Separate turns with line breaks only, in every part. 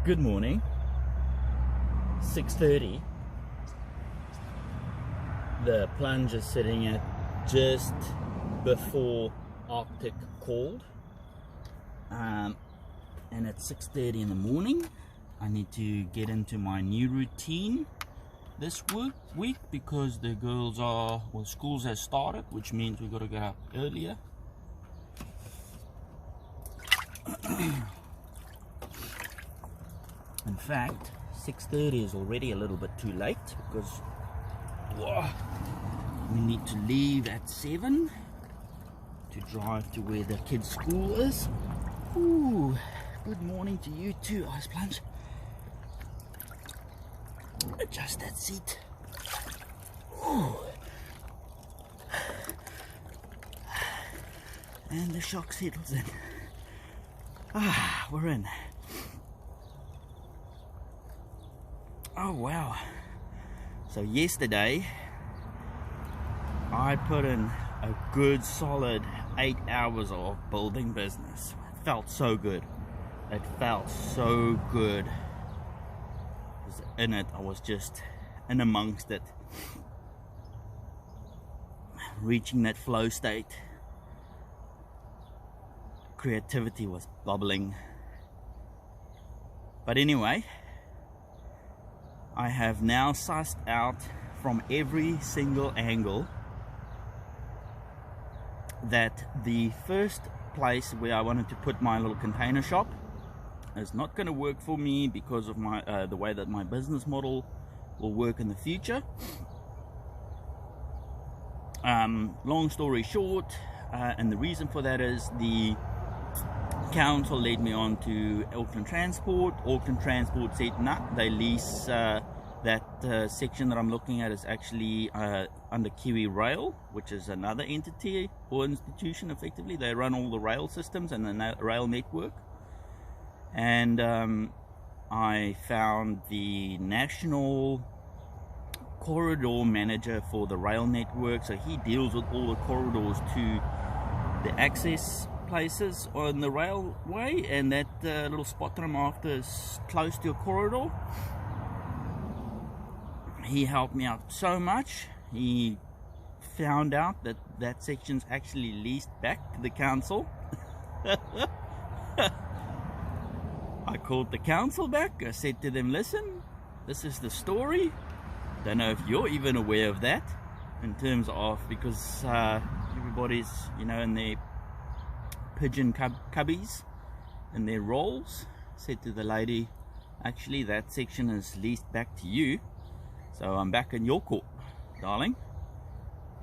Good morning. 6:30. The plunge is sitting at just before Arctic cold, and at 6:30 in the morning I need to get into my new routine this week because the girls are, well, schools has started, which means we've got to get up earlier. In fact, 6:30 is already a little bit too late because we need to leave at 7 to drive to where the kids' school is. Ooh, good morning to you too, Ice Plunge. Adjust that seat. Ooh. And the shock settles in. We're in. Oh wow. So yesterday I put in a good solid 8 hours of building business. It felt so good. It felt so good. In it, I was just in amongst it, reaching that flow state. Creativity was bubbling. But anyway, I have now sussed out from every single angle that the first place where I wanted to put my little container shop is not going to work for me because of my the way that my business model will work in the future. Long story short, and the reason for that is the council led me on to Auckland Transport. Auckland Transport said nah, they lease that section that I'm looking at is actually under Kiwi Rail, which is another entity or institution. Effectively, they run all the rail systems and the rail network. And I found the national corridor manager for the rail network, so he deals with all the corridors to the access places on the railway, and that little spot that I'm after is close to a corridor. He helped me out so much. He found out that that section's actually leased back to the council. I called the council back. I said to them, listen, this is the story. Don't know if you're even aware of that, in terms of, because everybody's, you know, in their pigeon cubbies and their roles. Said to the lady, actually that section is leased back to you, so I'm back in your court, darling.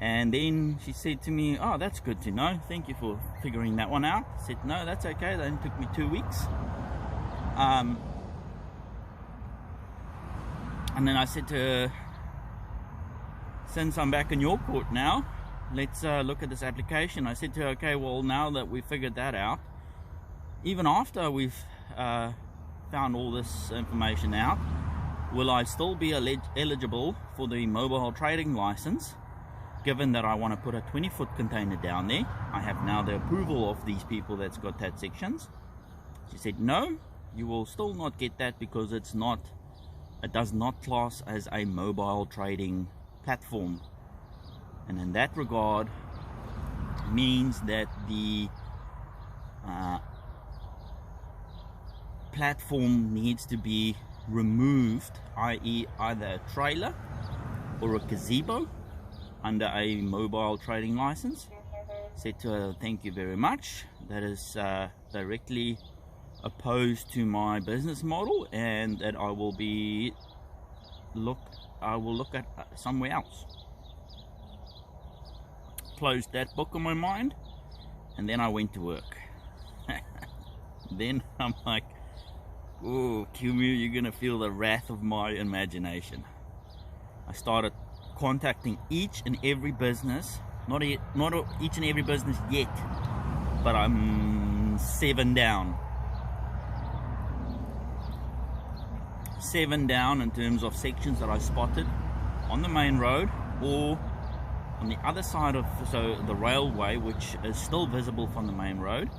And then she said to me, oh, that's good to know, thank you for figuring that one out. I said, no, that's okay, that only took me 2 weeks. And then I said to her, since I'm back in your court now, let's look at this application. I said to her, okay, well, now that we've figured that out, even after we've found all this information out, will I still be eligible for the mobile trading license, given that I want to put a 20-foot container down there? I have now the approval of these people that's got that sections. She said, no, you will still not get that because it does not class as a mobile trading platform. And in that regard, means that the platform needs to be removed, i.e. either a trailer or a gazebo under a mobile trading license. Said to her, thank you very much. That is directly opposed to my business model, and that I will look at somewhere else. Closed that book on my mind, and then I went to work. Then I'm like, oh, commute, you're gonna feel the wrath of my imagination. I started contacting each and every business, not each and every business yet, but I'm 7 down. 7 down in terms of sections that I spotted on the main road or on the other side of the railway, which is still visible from the main road.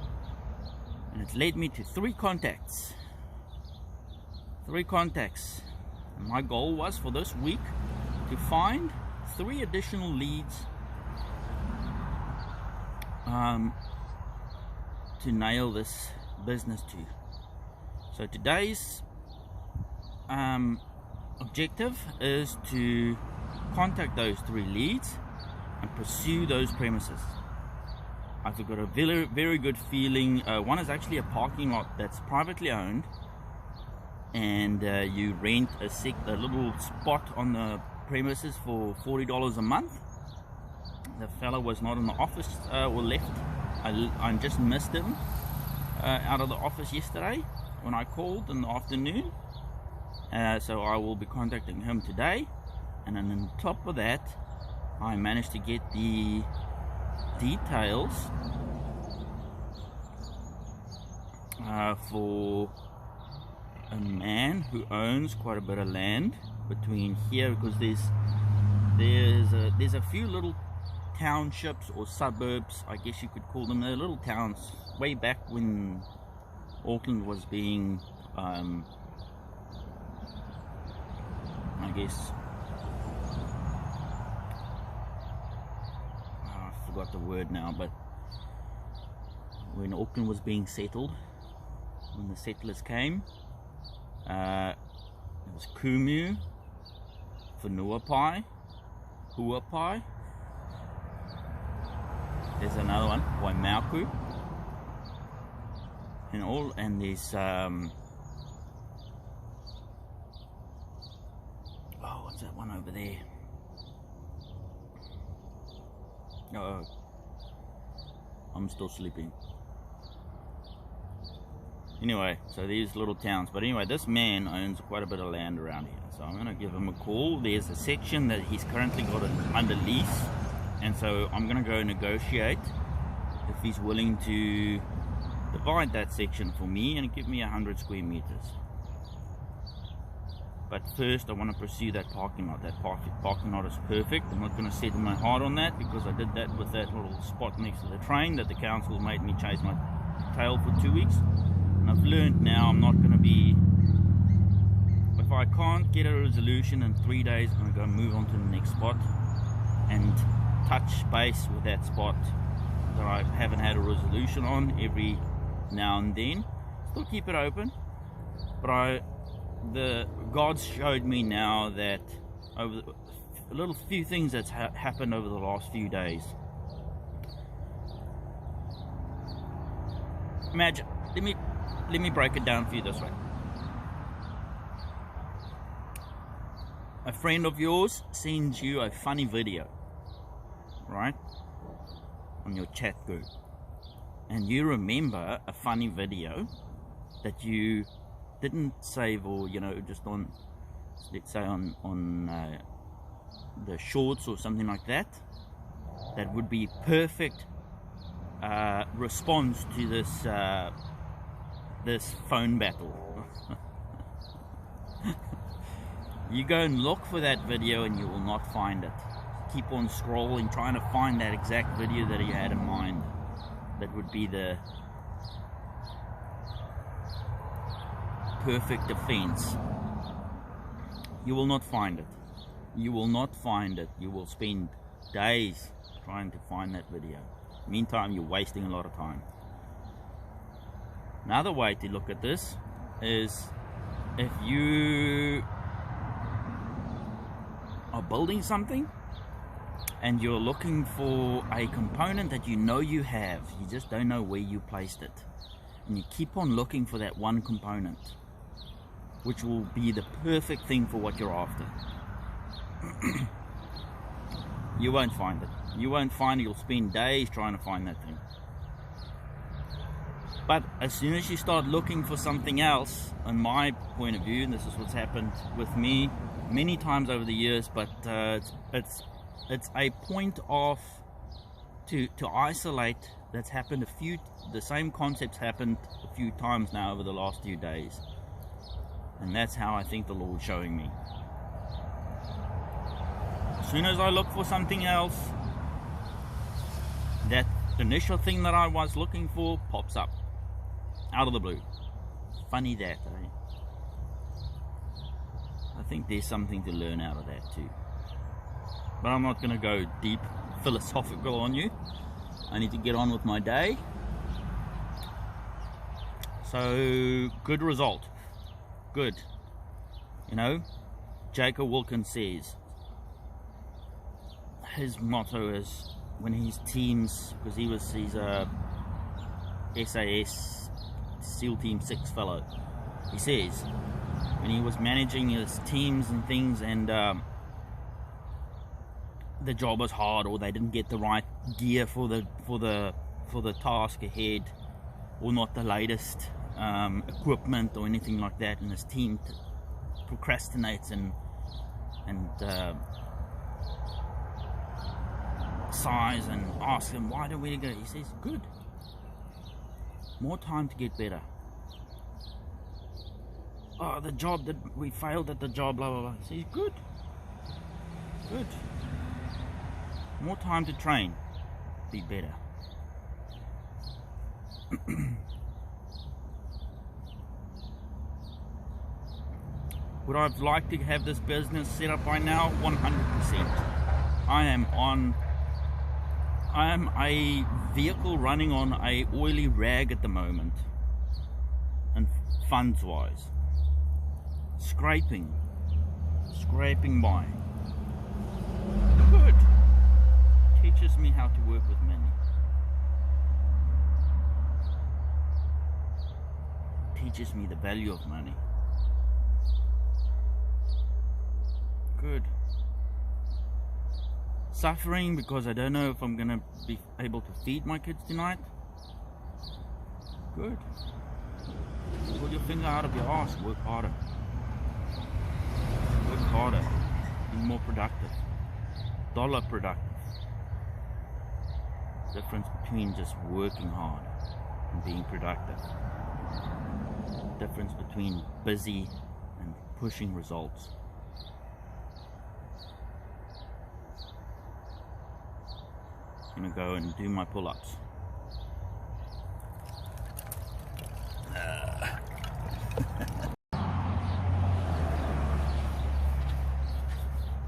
And it led me to 3 contacts 3 contacts. And my goal was for this week to find 3 additional leads to nail this business to. So today's objective is to contact those 3 leads and pursue those premises. I've got a very good feeling. One is actually a parking lot that's privately owned, and you rent a little spot on the premises for $40 a month. The fellow was not in the office or left. I just missed him out of the office yesterday when I called in the afternoon. So I will be contacting him today, and then on top of that, I managed to get the details for a man who owns quite a bit of land between here, because there's a few little townships or suburbs, I guess you could call them. They're little towns way back when Auckland was being I guess I forgot the word now, but when Auckland was being settled, when the settlers came, it was Commute, Huapai, there's another one, Waimaku, and there's what's that one over there? Oh, I'm still sleeping. Anyway, so these little towns. But anyway, this man owns quite a bit of land around here, so I'm going to give him a call. There's a section that he's currently got under lease, and so I'm going to go negotiate if he's willing to divide that section for me and give me 100 square meters. But first I want to pursue that parking lot. That parking lot is perfect. I'm not going to set my heart on that, because I did that with that little spot next to the train that the council made me chase my tail for 2 weeks. And I've learned now I'm not going to be, if I can't get a resolution in 3 days, I'm going to go move on to the next spot and touch base with that spot that I haven't had a resolution on every now and then. Still keep it open, but the gods showed me now that over a little few things that's happened over the last few days. Imagine, let me break it down for you this way. A friend of yours sends you a funny video, right, on your chat group, and you remember a funny video that you didn't save, or just on, let's say on the shorts or something like that, that would be perfect response to this phone battle. You go and look for that video and you will not find it. Keep on scrolling, trying to find that exact video that you had in mind. That would be the perfect defense. You will not find it. You will not find it. You will spend days trying to find that video. Meantime, you're wasting a lot of time. Another way to look at this is, if you are building something and you're looking for a component that you have, you just don't know where you placed it, and you keep on looking for that one component which will be the perfect thing for what you're after. You won't find it. You won't find it. You'll spend days trying to find that thing. But as soon as you start looking for something else, in my point of view, and this is what's happened with me many times over the years, but it's a point of to isolate. That's happened the same concepts happened a few times now over the last few days, and that's how I think the Lord's showing me. As soon as I look for something else, that initial thing that I was looking for pops up out of the blue. Funny that, eh? I think there's something to learn out of that too. But I'm not going to go deep philosophical on you. I need to get on with my day. So, good result. Good. You know, Jacob Wilkins says, his motto is, when his teams, because he's a SAS SEAL Team 6 fellow, he says, when he was managing his teams and things, and the job was hard, or they didn't get the right gear for the task ahead, or not the latest equipment or anything like that, and his team procrastinates and sighs and asks him, why don't we go? He says, good, more time to get better. Oh, the job that we failed at the job, blah blah blah. He says, good, more time to train, be better. Would I have liked to have this business set up by now? 100%. I am a vehicle running on a oily rag at the moment, and funds wise, scraping by. Good. Teaches me how to work with money. Teaches me the value of money. Good. Suffering because I don't know if I'm gonna be able to feed my kids tonight. Good. Pull your finger out of your ass. Work harder. Work harder. Be more productive. Dollar productive. Difference between just working hard and being productive. Difference between busy and pushing results. I'm gonna go and do my pull-ups.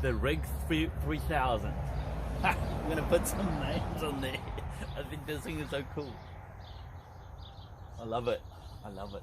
The Rig 3000. I'm gonna put some names on there. I think this thing is so cool. I love it. I love it.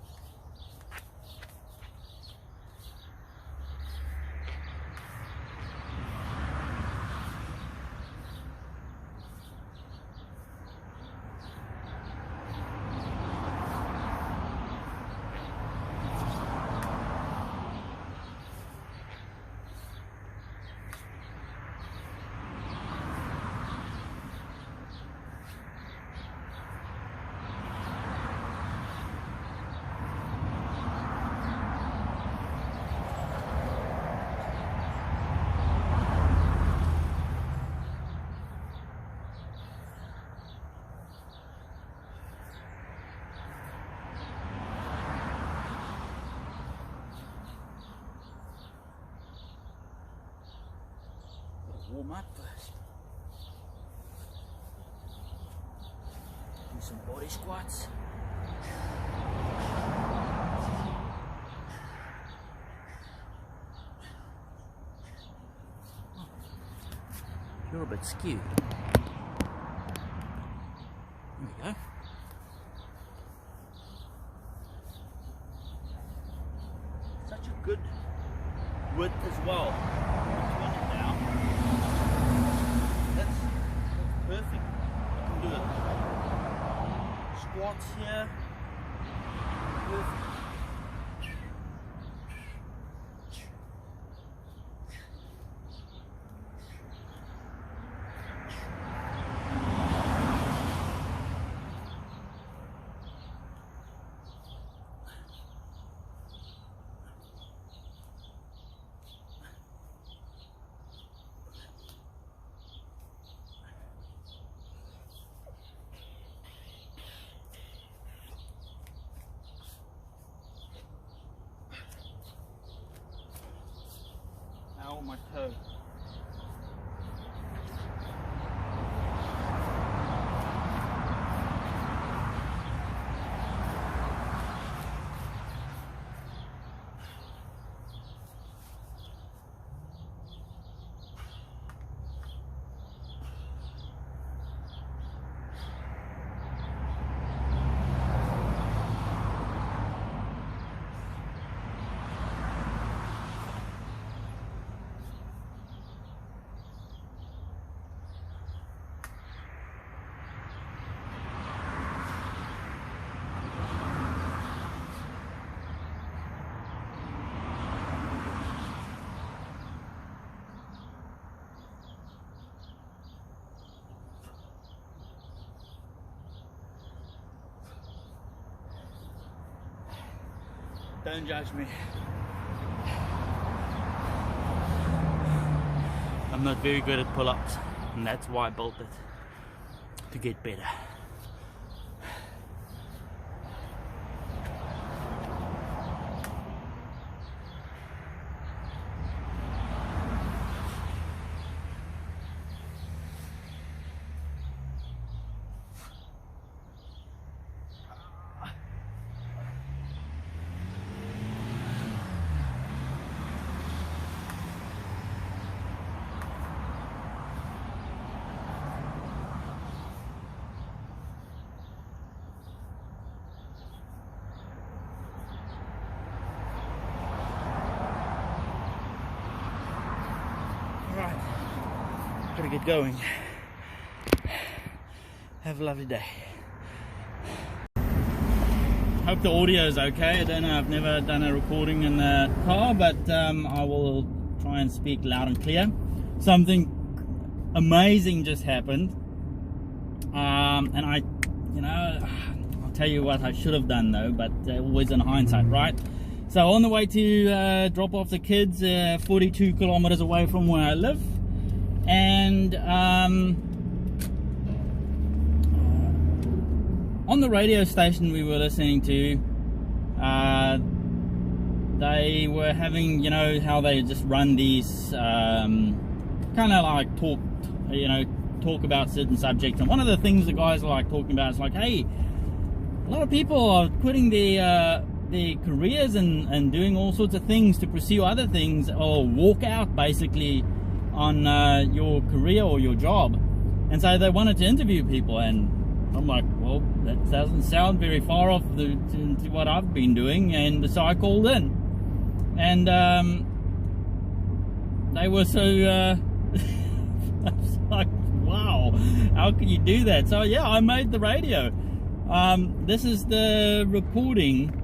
Warm up first. Do some body squats. Oh, you're a bit skewed. There we go. Such a good width as well. Perfect. I can do it. Squats here. Perfect. Don't judge me. I'm not very good at pull-ups, and that's why I built it, to get better. Gotta get going. Have a lovely day. Hope the audio is okay. I don't know, I've never done a recording in the car, but I will try and speak loud and clear. Something amazing just happened, and I'll tell you what I should have done though, but always in hindsight, right? So on the way to drop off the kids, 42 kilometers away from where I live, and on the radio station we were listening to, they were having, you know, how they just run these kind of like talk about certain subjects, and one of the things the guys are like talking about is like, hey, a lot of people are quitting their careers and doing all sorts of things to pursue other things, or walk out basically on your career or your job. And so they wanted to interview people, and I'm like, well, that doesn't sound very far off to what I've been doing. And so I called in, and they were so I was like, wow, how can you do that? So yeah, I made the radio. This is the recording.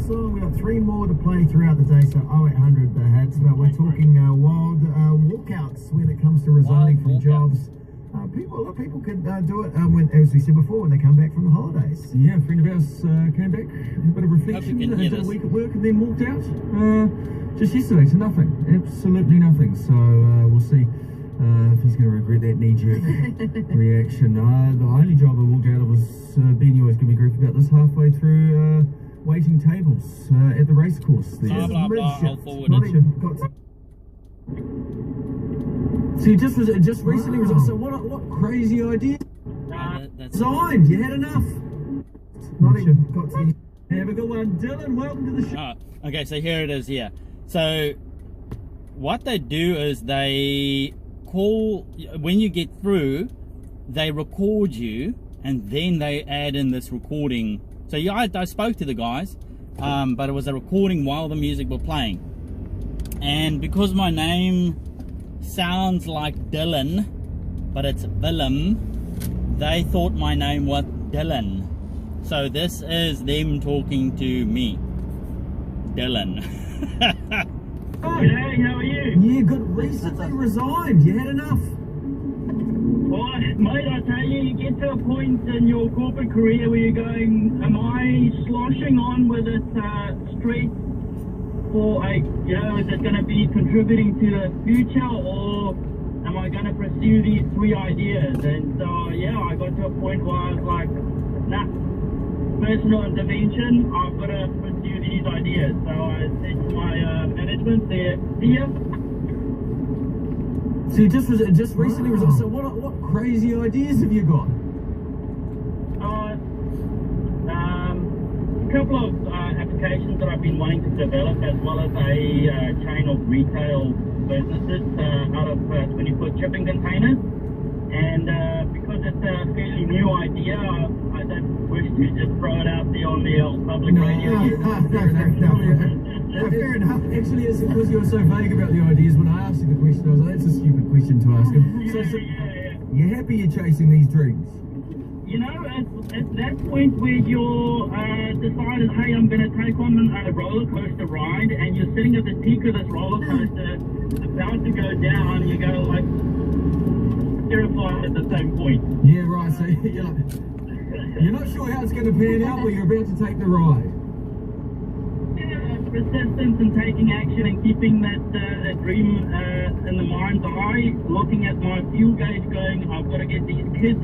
We got 3 more to play throughout the day, so 0800 they had, but we're talking wild walkouts when it comes to resigning from jobs. A lot of people can do it, as we said before, when they come back from the holidays. Yeah, a friend of ours came back, a bit of reflection, did a week at work and then walked out just yesterday, so nothing, absolutely nothing. So we'll see if he's going to regret that knee-jerk reaction. The only job I walked out of was Benny always give me grief about this, halfway through waiting tables at the race course.
Blah, blah, blah, I'll forward it.
See, just recently was so what crazy idea? Resigned, you had enough. Not even got to have a good one. Dylan, welcome to the show.
Okay, so here it is here. So what they do is they call, when you get through, they record you, and then they add in this recording. So yeah, I spoke to the guys, but it was a recording while the music were playing. And because my name sounds like Dylan, but it's Willem, they thought my name was Dylan. So this is them talking to me, Dylan.
Hey, how are you? Yeah, good. Recently resigned. You had enough.
Well, mate, I tell you, you get to a point in your corporate career where you're going, am I sloshing on with it straight for a, is it going to be contributing to the future, or am I going to pursue these 3 ideas? And so, yeah, I got to a point where I was like, nah, personal intervention, I've got to pursue these ideas. So I said to my management there,
See, just recently was so what crazy ideas have you got?
A couple of applications that I've been wanting to develop, as well as a chain of retail businesses out of 20-foot shipping containers. And because it's a fairly new idea, I don't wish to just throw it out there on the public radio.
Fair enough. Actually, it's because you were so vague about the ideas. When I asked you the question, I was like, that's a stupid question to ask him. So you're happy you're chasing these dreams?
You know, at that point where you're decided, hey, I'm going to take on a roller coaster ride, and you're sitting at the peak of this roller coaster, about to go down, you go like terrified at the same point.
Yeah, right. So you're like, You're not sure how it's going to pan out, but you're about to take the ride.
Persistence and taking action and keeping that dream in the mind's eye, looking at my fuel gauge going, I've got to get these kids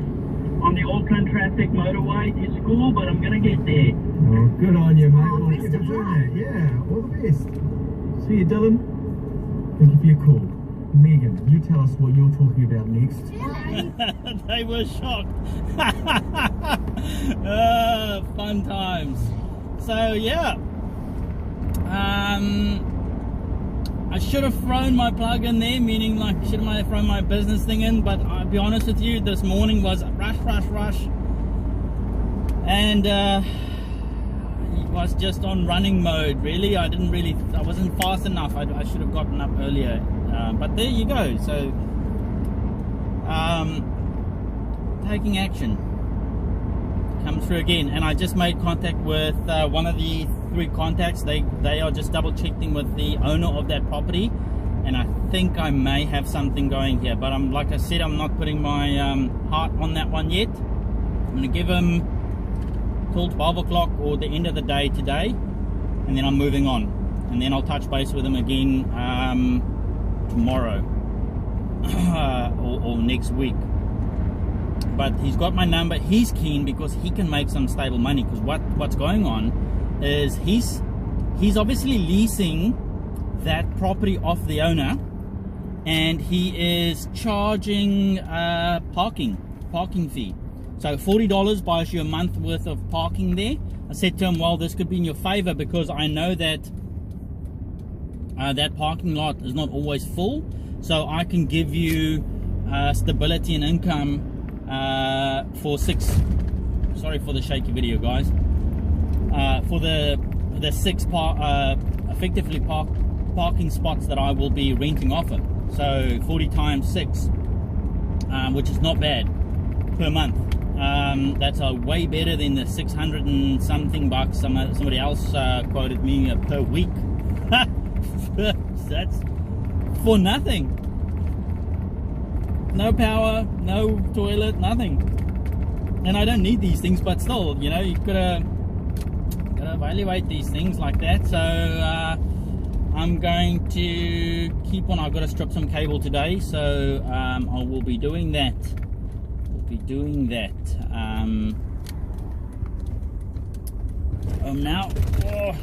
on the Auckland traffic motorway to school, but I'm going to get there.
Oh, good on you, mate.
Oh,
Well,
best
keep
of
on doing
luck.
that. Yeah, all the best. See you, Dylan. Thank you for your call. Megan, you tell us what you're talking about next.
They were shocked. Fun times. So yeah, I should have thrown my plug in there, meaning like should have thrown my business thing in, but I'll be honest with you, this morning was rush, and it was just on running mode. Really, I wasn't fast enough. I should have gotten up earlier, but there you go. So taking action come through again, and I just made contact with one of the 3 contacts. They are just double checking with the owner of that property, and I think I may have something going here, but I'm like I said, I'm not putting my heart on that one yet. I'm going to give him till 12 o'clock or the end of the day today, and then I'm moving on, and then I'll touch base with him again tomorrow or next week. But he's got my number. He's keen because he can make some stable money, because what's going on is he's obviously leasing that property off the owner, and he is charging parking fee. So $40 buys you a month worth of parking there. I said to him, well, this could be in your favor because I know that that parking lot is not always full, so I can give you stability and income for 6, sorry for the shaky video, guys, for the 6 effectively parking spots that I will be renting off it. So 40 times 6, which is not bad per month. That's way better than the 600 and something bucks somebody else quoted me per week. That's for nothing. No power, no toilet, nothing. And I don't need these things, but still, you know, you gotta evaluate these things like that. So I'm going to keep on. I've got to strip some cable today, so I will be doing that. Now, oh,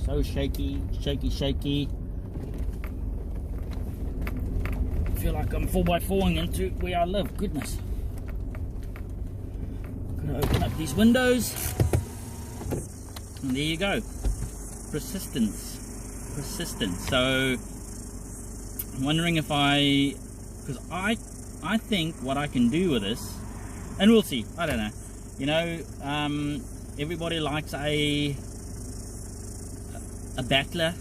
so shaky. I feel like I'm 4x4ing into where I live. Goodness. Gonna open up these windows, and there you go. Persistence. So I'm wondering if because I think what I can do with this, and we'll see, I don't know, you know, everybody likes a battler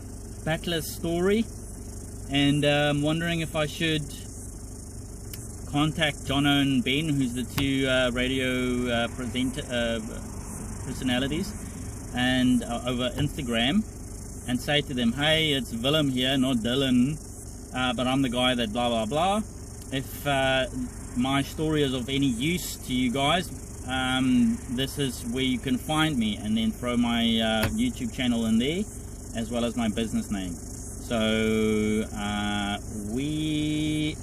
story, and I'm wondering if I should contact Jono and Ben, who's the 2 radio personalities, and over Instagram, and say to them, hey, it's Willem here, not Dylan, but I'm the guy that blah blah blah. If my story is of any use to you guys, this is where you can find me, and then throw my YouTube channel in there, as well as my business name. So we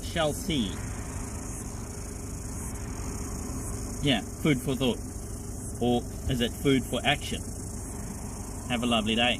shall see. Yeah, food for thought, or is it food for action? Have a lovely day.